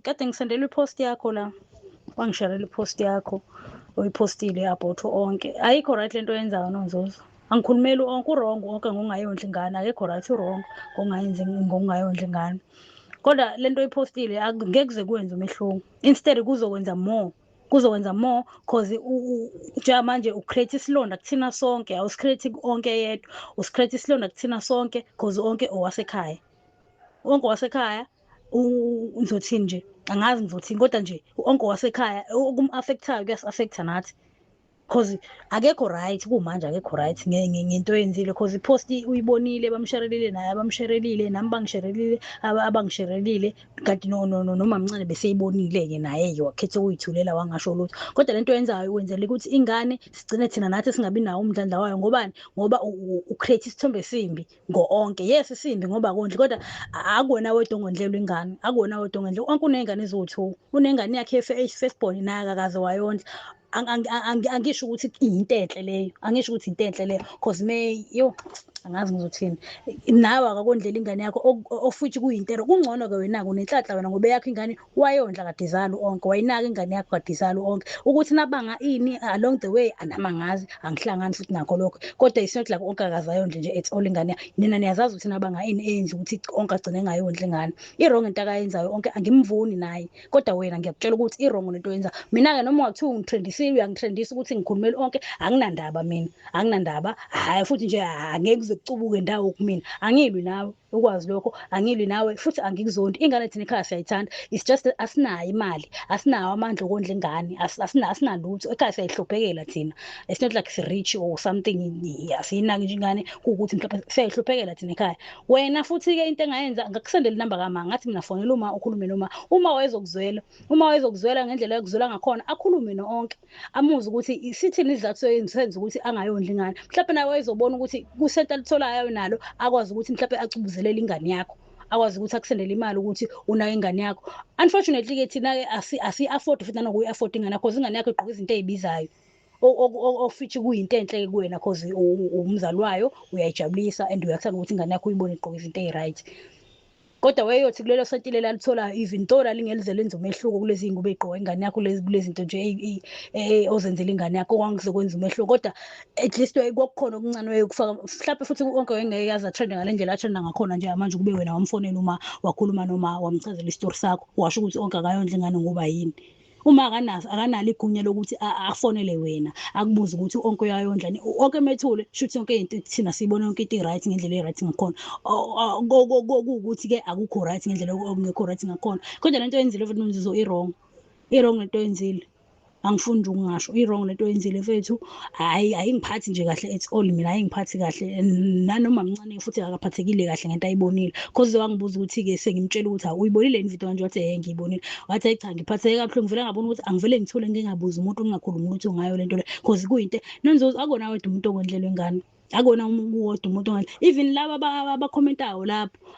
Kade ngisendela ipost yakho la, wangisharela ipost yakho oyipostile yabhotho onke. Ayikho right lento oyenzayo Nonzozo. Angikhulumeli onke, u-wrong wonke ngokungayondli ingane, akekho right u-wrong ngokungayondli ingane. Kodwa lento oyipostile angeke kuze kwenze umehluko. Instead kuzokwenza more cause njengamanje ucreate isilonda kuthina sonke, awusi-create onke yedwa, usi-create isilonda kuthina sonke cause onke owasekhaya. Wonke owasekhaya ngizothini nje, angazi ngizothini kodwa nje onke owasekhaya okum-affect-ayo kuyasi-affect-a nathi. Cause akekho right kumanje, akekho right ngento oyenzile cause i-post uyibonile, bamsharelile naye abamsharelile, nami bangisharelile abangisharelile, kanti nomamncane beseyibonile-ke naye-ke wakhetha ukuyithulela wangasho lutho. Kodwa lento oyenzayo wenzela ukuthi ingane sigcine thina nathi singabi nawo umdlandla wayo. Ngobani? Ngoba u-create isithombe esimbi ngo-onke. Yes simbi ngoba akondli, kodwa akuwena wedwa ongondlelwa ingane, akuwena wedwa ongondlelwa. Onke uney'ngane eziwu-2, unengane yakhe firstborn naye akakaze wayondla. Angisho ukuthi into enhle leyo, angisho ukuthi into enhle leyo cause angazi ngizothini. Nawe akakondlela ingane yakho futhi kuyintero. Kungcono-ke wena-ke unenhlanhla wena ngoba eyakho ingane wayondla kade izala onke, wayinaka ingane yakho kade izala onke. Ukuthi nabanga ini along the way nami angazi, angihlangani futhi nakho lokho. Kodwa it's not like onke akazayondla nje at all ingane yakho. Nina niyazazi ukuthi nabanga ini eyenza ukuthi onke agcine engayondla ingane. I-wrong into akayenzayo onke angimvuni naye, kodwa wena ngiyakutshela ukuthi i-wrong lento oyenzayo. Mina-ke noma kungathiwa ungithrendisile, uyangitrendisa ukuthi ngikhulumele onke, anginandaba mina, anginandaba. Hhayi futhi nje angeke kuze kucubuke ndawo kumina, angilwi nawe, ukwazi lokho, angilwi nawe futhi angikuzondi. Ingane thina ekhaya siyayithanda, it's just asinayo imali, asinawo amandla okondla ingane, asinalutho ekhaya, siyayihluphekela thina. It's not like si-rich or something, asiyinaki nje ingane kuwukuthi mhlawumbe siyayihluphekela thina ekhaya. Wena futhi-ke into engayenza, ngakusendela inamba kama, ngathi mina fonela uma, ukhulume noma uma wayezokuzwela ngendlela ayokuzwela ngakhona, akhulume no-onke, amuzwe ukuthi sithini isizathu senza ukuthi angayondli ingane. Mhlawumbe nawe wayezobona ukuthi kusenta alitholayo nalo, akwazi ukuthi mhlawumbe acubuzelele ingane yakho, akwazi ukuthi akusendele imali ukuthi unake ingane yakho. Unfortunately-ke thina-ke asi-afford futhi nanokuyi-afford ingane yakho cause ingane yakho igqoka izinto ey'bizayo ofithi kuyinto enhle-ke kuwena cause umzali wayo, uyayijabulisa and uyakuthanda ukuthi ingane yakho uyibone igqoka izinto ey'right. Kodwa wayeyothi kulelo senti leli alitholayo, even though lalingelize lenze umehluko kulezi iy'ngubo ey'gqokwa ingane yakho, kulezi zinto nje ozenzela ingane yakho, okwangizokwenza umehluko. Kodwa at least kwakukhona okuncane wayekufaka. Mhlawumbe futhi onke wayengeke yaze atrende ngale ndlela atrenda ngakhona njengamanje, kube wena wamfonela uma wakhuluma noma wamchazela isitori sakho, washo ukuthi onke akayondla ingane ngoba yini. Uma akanalo igunya lokuthi afonele wena akubuze ukuthi onke uyayondla onke methule shuthi yonke into thina siyibona yonke into i-right ngendlela e-right ngakhona. Kuwukuthi-ke akukho right ngendlela okungekho right ngakhona. Kodwa lento oyenzile futhi Nonzuzo i-wrong lento oyenzile, angifuni nje ukungasho, i-wrong lento oyenzile mfethu. Ayingiphathi nje kahle at all, mina ayingiphathi kahle, nanoma mncane futhi akaphathekile kahle ngento ayibonile cause wangibuza ukuthi-ke sengimtshela ukuthi uyibonile yini ividiyo kanje, wathi ngiyibonile. Wathi hayi cha, ngiphatheke kabuhlungu, ngivele ngabona ukuthi angivele ngithule ngingabuzi umuntu, ngingakhulumi lutho ngayo lento le cause kuyinto Nonzuzo, akona wedwa umuntu okondlelwa ingane, akona uwodwa umuntu ongale. Even laba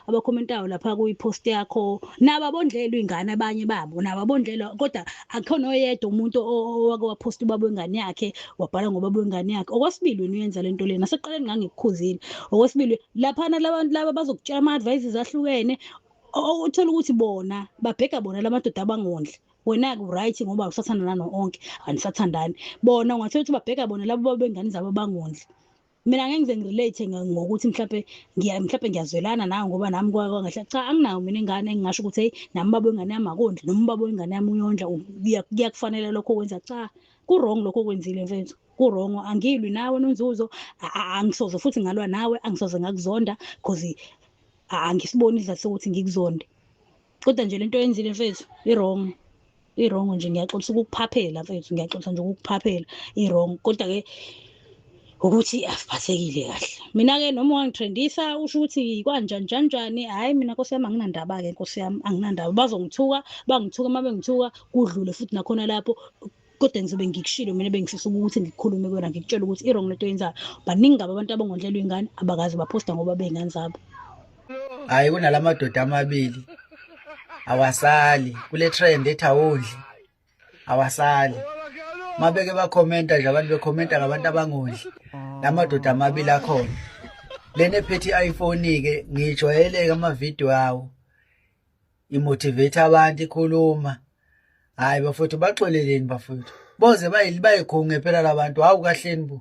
abakhomentayo lapha kuyi-post yakho, nabo abondlelwa ingane, abanye babo nabo abondlelwa, kodwa akukhona oyedwa umuntu owake waphosta ubaba wengane yakhe, wabhala ngobaba wengane yakhe. Okwesibili wena uyenza lento lena, nasekuqaleni ngangikukhuzile. Okwesibili laphana laba bazokutshela ama-advices ahlukene, uthola ukuthi bona babheka bona lamadoda abangondli. Wena-ke u-right ngoba usathandana no-onke, anisathandani. Bona ungathola ukuthi babheka bona labo bengane zabo abangondli. Mina ngeke ngize ngirelate ngokuthi mhlawumbe ngiyazwelana nawe ngoba nami kwangahle. Cha, anginayo mina ingane engingasho ukuthi hey, nami ubaba wengane yami akondli noma ubaba wengane yami uyondla, kuyakufanele lokho okwenza. Cha, ku-wrong lokho okwenzile mfethu, ku-wrong. Angilwi nawe Nonzuzo, angisoze futhi ngalwa nawe, angisoze ngakuzonda cause angisiboni isizathu sokuthi ngikuzonde. Kodwa nje lento oyenzile mfethu i-wrong nje, ngiyaxolisa ukukuphaphela mfethu, ngiyaxolisa nje ukukuphaphela, i-wrong. Kodwa-ke ukuthi asiphathekile kahle. Mina-ke noma wangitrendisa usho ukuthi kwanjani, hhayi mina Nkosi yami anginandaba-ke, Nkosi yami anginandaba. Bazongithuka, bangithuka, uma bengithuka kudlule futhi nakhona lapho. Kodwa ngizobe ngikushilo mina bengifisa ukuthi ngikukhulume kuwena, ngikutshela ukuthi i-wrong lento oyenzayo. Baningi kabi abantu abangondlelwa ingane abakazi baphosta ngoba bey'ngane zabo. Hhayi, kunala madoda amabili awasali kule trend ethi awondli, awasali. Uma beke bakhomenta nje abantu bekhomenta ngabantu abangondli, lamadoda amabili akhona. Lena ephethe i-iPhone-ke ngijwayeleke amavidiyo awo, imotivate abantu ikhuluma. Hayi bafowethu baxoleleni bafowethu. Boze bayikhunge phela labantu hawu kahleni bo.